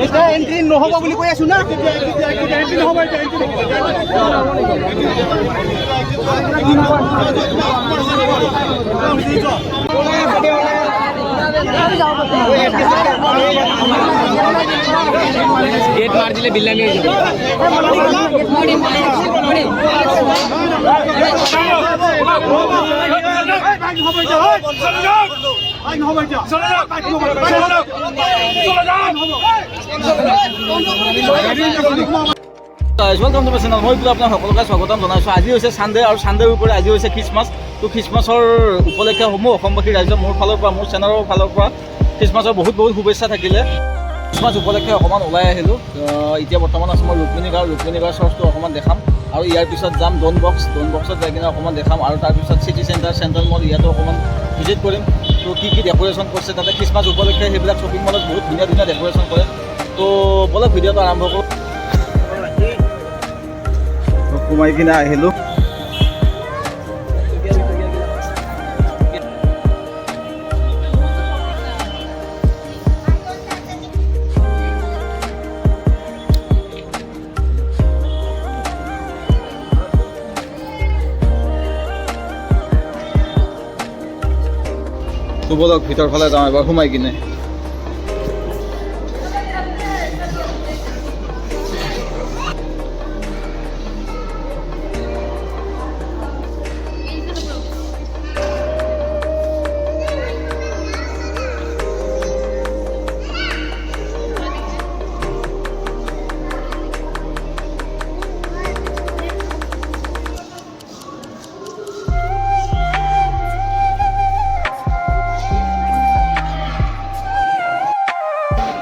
এটা এন্ট্ৰি নহ'ব বুলি কৈ আছো না এন্ট্ৰি নহ'ব गेट मार दिले बिल्ला में वेलकम टू माय चैनल मैं बोला अपना सकलोके स्वागतम जनाइছোঁ। আজি হৈছে সানডে আৰু সানডেৰ উপৰি আজি হৈছে খ্ৰীষ্টমাছ। তো খ্ৰীষ্টমাছৰ উপলক্ষে সমূহ অসমবাসী ৰাইজৰ মোৰ ফালৰ পৰা মোৰ চেনেলৰ ফালৰ পৰা খ্ৰীষ্টমাছৰ বহুত বহুত শুভেচ্ছা থাকিলে। খ্ৰীষ্টমাছ উপলক্ষে অকণমান ওলাই আহিলোঁ। এতিয়া বৰ্তমান আছোঁ মই ৰুক্মিণী গাঁও চৰ্চটো অকণমান দেখাম আৰু ইয়াৰ পিছত যাম ডন বক্সত যাই কিনে অকণমান দেখাম আৰু তাৰপিছত চিটি চেণ্ট্ৰেল মল ইয়াতো অকণমান ভিজিট কৰিম। তো কি ডেক'ৰেশ্যন কৰিছে তাতে খ্ৰীষ্টমাছ উপলক্ষে সেইবিলাক শ্বপিং মলত বহুত ধুনীয়া ধুনীয়া ডেক'ৰেশ্যন কৰে। তো ব'লক ভিডিঅ'টো আৰম্ভ কৰোঁ। সোমাই কিনে আহিলোঁ। তো বলক ভিতৰ ফালে যাওঁ এবাৰ সোমাই কিনে।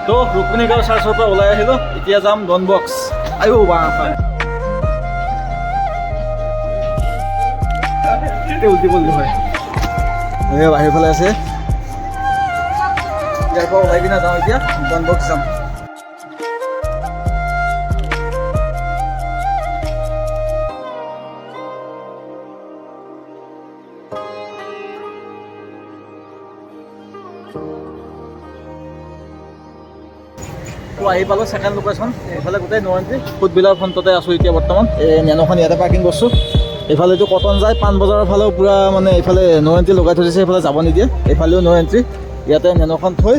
তো ৰুক্মিণী গাঁও চাৰ্চৰ পৰা ওলাই আহিলোঁ। এতিয়া যাম ডন বক্স। আইও বা উল্টি পুল্টি হয় বাহিৰ ফালে আছে। ইয়াৰ পৰা ওলাই কিনে যাওঁ এতিয়া ডন বক্স যাম। তো আহি পালোঁ ছেকেণ্ড লোকেশ্যন। এইফালে গোটেই নৰেন্দ্ৰী ফুডবিলৰ ফ্ৰণ্টতে আছোঁ এতিয়া বৰ্তমান। এই নেন'খন ইয়াতে পাৰ্কিং কৰিছোঁ। এইফালেতো কটন যায় পাণ বজাৰৰ ফালেও পূৰা মানে এইফালে নৰেন্দ্ৰী লগাই থৈ দিছে, এইফালে যাব নিদিয়ে। এইফালেও নৰেন্দ্ৰী, ইয়াতে নেন'খন থৈ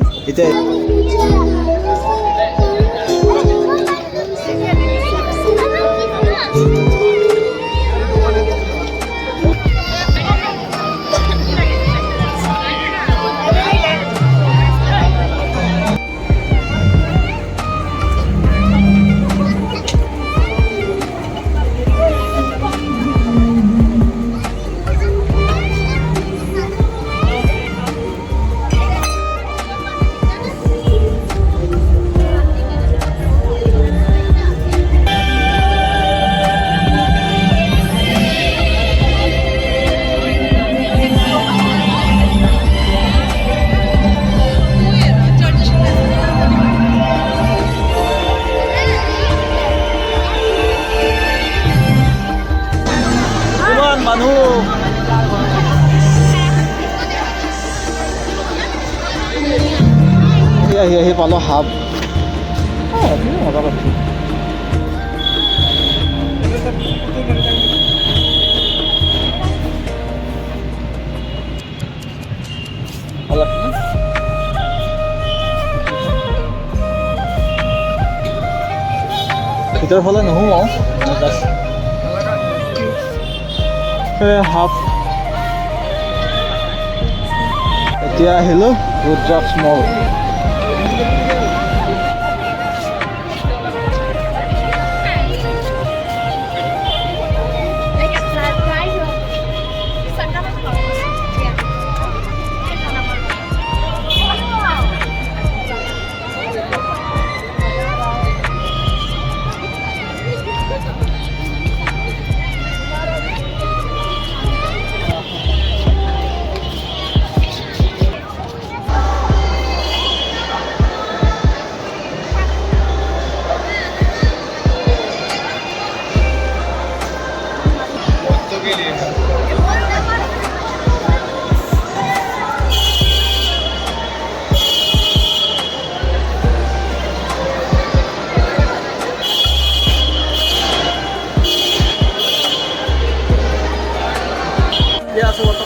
এতিয়া আহি পালোঁ হাব। মজা পাইছোঁ। ভিতৰ ফালে নোসোমাওঁ হাফ। এতিয়া আহিলোঁ ৰুদ্ৰাক্ষ মল।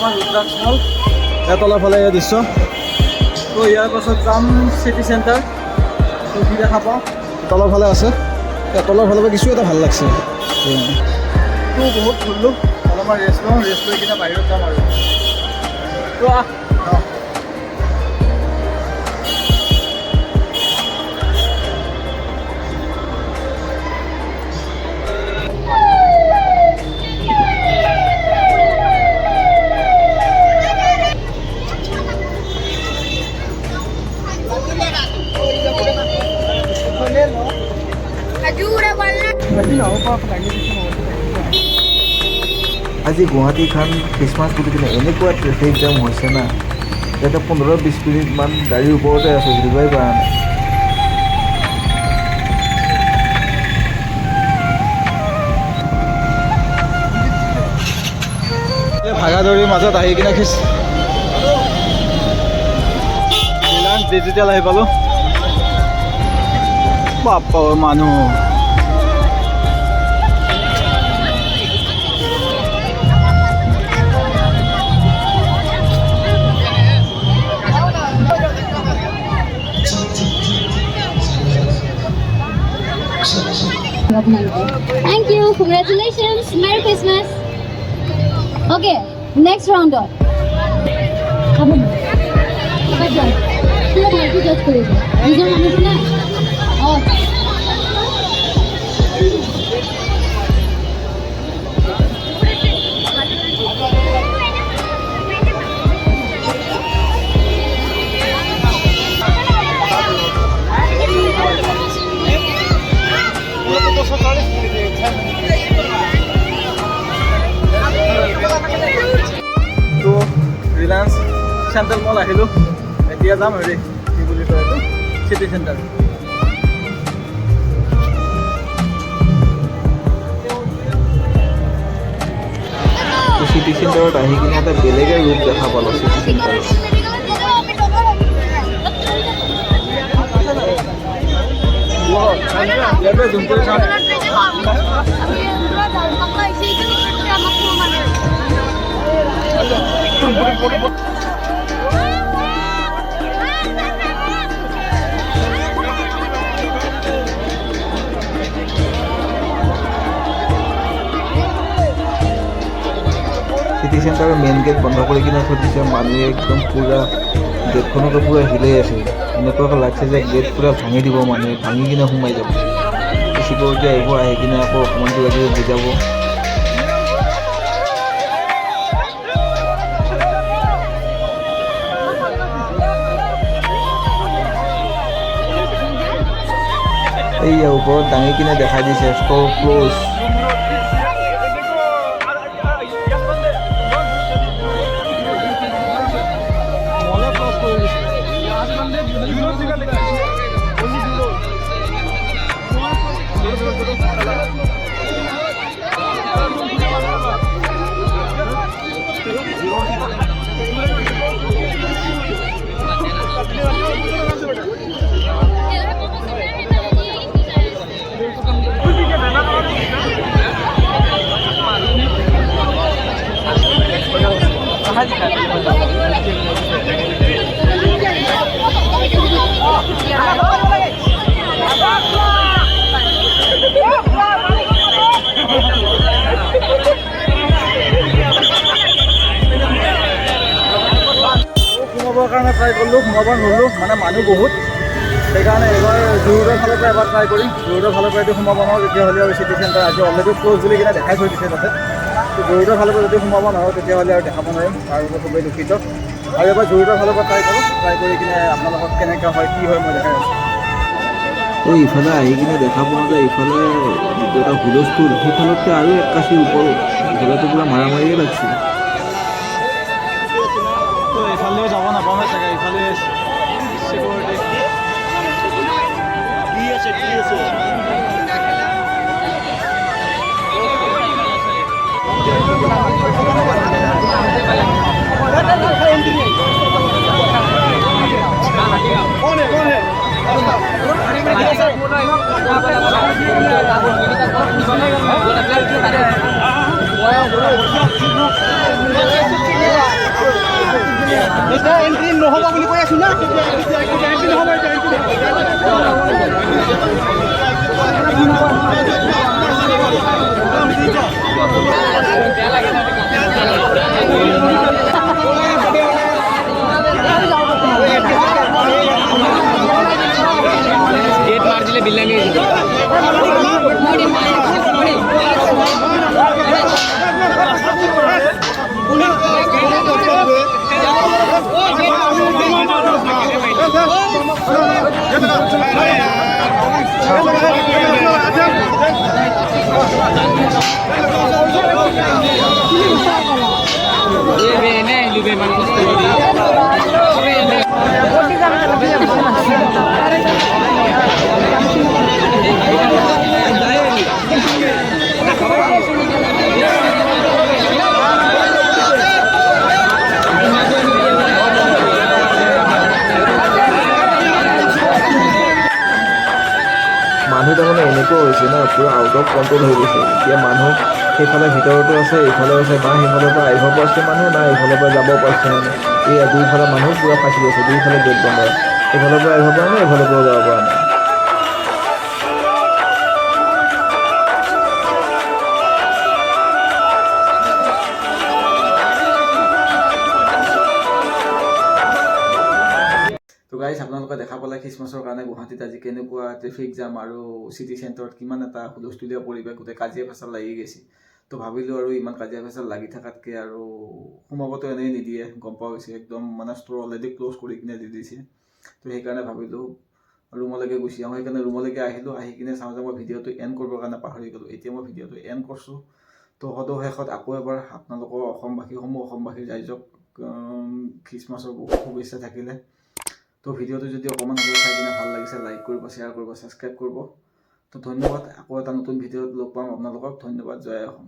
আমাৰ ৰুদ্ৰাক্ষ মল ইয়াৰ তলৰ ফালে এয়া দৃশ্য তো ইয়াৰ পাছত যাম চিটি চেণ্টাৰ তো কি দেখা পাওঁ তলৰ ফালে আছে তলৰ ফালৰ পৰা কিছু এটা ভাল লাগছে তো বহুত ঘূৰিলোঁ অলপমান ৰেষ্ট লৈ কিনে বাহিৰত যাম আৰু তো আজি গুৱাহাটীখন খ্ৰীষ্টমাছ বুলি কিনে এনেকুৱা ট্ৰেফিক জাম হৈছে না ইয়াতে 15-20 মিনিটমান গাড়ীৰ ওপৰতে আছোঁ বুজিবই পৰা নাই ভাগাদৌৰিৰ মাজত আহি কিনে ৰিলায়েন্স ডিজিটেল আহি পালোঁ বাপ্পা মানুহ Thank you. Congratulations. Merry Christmas. Okay, next round up. Come on. Come on. Pura multi judge करेगा. Reason हमें सुना. Oh. তো ৰিলায়েন্স চেণ্ট্ৰেল মল আহিলোঁ এতিয়া যাম হেৰি কি বুলি কয় এইটো চিটি চেণ্টাৰ চিটি চেণ্টাৰত আহি কিনে এটা বেলেগে ৰূপ দেখা পালোঁ চিটি চেণ্টাৰত ইয়াতে যোনটো চাম চিটি চেণ্টাৰৰ মেইন গেট বন্ধ কৰি কিনে থৈ দিছে মানুহে একদম পূৰা গেটখনতো পূৰা হিলাই আছে এনেকুৱাকৈ লাগছে যে গেট পূৰা ভাঙি দিব মানুহে ভাঙি কিনে সোমাই যাব চিকিউৰিটি আহিব আহি কিনে আকৌ অকণমান কিবা কিবি বুজাব এইয়া ওপৰত দাঙি কিনে দেখাই দিছে ষ্ট'ৰ ক্ল'জ সোমাবৰ কাৰণে ট্ৰাই কৰিলোঁ সোমাব নোৱাৰিলোঁ মানে মানুহ বহুত সেইকাৰণে এইবাৰ জু-ৰোডৰ ফালৰ পৰা এবাৰ ট্ৰাই কৰিম জু-ৰোডৰ ফালৰ পৰা যদি সোমাব নোৱাৰোঁ তেতিয়াহ'লে আৰু চিটি চেণ্টাৰ আজি অলৰেডি ক্ল'জ বুলি কিনে দেখাই থৈ দিছে তাতে তো জু-ৰোডৰ ফালৰ পৰা যদি সোমাব নোৱাৰোঁ তেতিয়াহ'লে আৰু দেখাব নোৱাৰিম তাৰ বাবে খুবেই দুখিত আৰু এবাৰ জু-ৰোডৰ ফালৰ পৰা ট্ৰাই কৰোঁ ট্ৰাই কৰি কিনে আপোনালোকক কেনেকৈ হয় কি হয় মই দেখাই আছোঁ এই ইফালে আহি কিনে দেখা পোৱা যায় ইফালে যিটো এটা হুলস্থুল সেইফালতকৈ আৰু এক কাচি ওপৰত ইফালেতো পূৰা মাৰামাৰিয়ে লাগছে তো এইফালেও যাব নাপামেই চাগে ইফালে চিকিউৰিটি এতিয়া এণ্ট্ৰি নহ'ব বুলি কৈ আছো না এণ্ট্ৰি নহ'ব গেট মাৰ দিলে বিল্লামি হয়ে যাবে লুবে মানুষ মানুহ তাৰমানে এনেকুৱা হৈছে না পূৰা আউট অফ কণ্ট্ৰল হৈ গৈছে এতিয়া মানুহ সেইফালে ভিতৰতো আছে এইফালে আছে না সেইফালৰ পৰা আহিব পাৰিছে মানুহ না এইফালৰ পৰা যাব পাৰিছে মানে এই দুইফালে মানুহ পূৰা ফাঁচি গৈছে দুইফালে গেট বন্ধ এইফালৰ পৰা আহিব পৰা নাই এইফালৰ পৰা যাব পৰা নাই তো গাইজ আপোনালোকে দেখা পালে খ্ৰীষ্টমাছৰ কাৰণে গুৱাহাটীত আজি কেনেকুৱা ট্ৰেফিক জাম আৰু চিটি চেণ্টাৰত কিমান এটা হুলস্থুলীয়া পৰিৱেশ গোটেই কাজিয়া পেচাল লাগি গৈছে তো ভাবিলোঁ আৰু ইমান কাজিয়া পেচাল লাগি থকাতকৈ আৰু সোমাবতো এনেই নিদিয়ে গম পোৱা গৈছে একদম মানে ষ্ট'ৰ অলৰেডি ক্ল'জ কৰি কিনে দি দিছে তো সেইকাৰণে ভাবিলোঁ ৰুমলৈকে গুচি আহোঁ সেইকাৰণে ৰুমলৈকে আহিলোঁ আহি কিনে চাওঁ যে মই ভিডিঅ'টো এণ্ড কৰিবৰ কাৰণে পাহৰি গ'লোঁ এতিয়া মই ভিডিঅ'টো এণ্ড কৰিছোঁ তো সদৌ শেষত আকৌ এবাৰ আপোনালোকৰ অসমবাসীৰ ৰাইজক খ্ৰীষ্টমাছৰ বহুত শুভেচ্ছা থাকিলে তো ভিডিঅ'টো যদি অকণমান হ'লেও চাই কিনে ভাল লাগিছে লাইক কৰিব শ্বেয়াৰ কৰিব ছাবস্ক্ৰাইব কৰিব তো ধন্যবাদ আকৌ এটা নতুন ভিডিঅ'ত লগ পাম আপোনালোকক ধন্যবাদ জয় অসম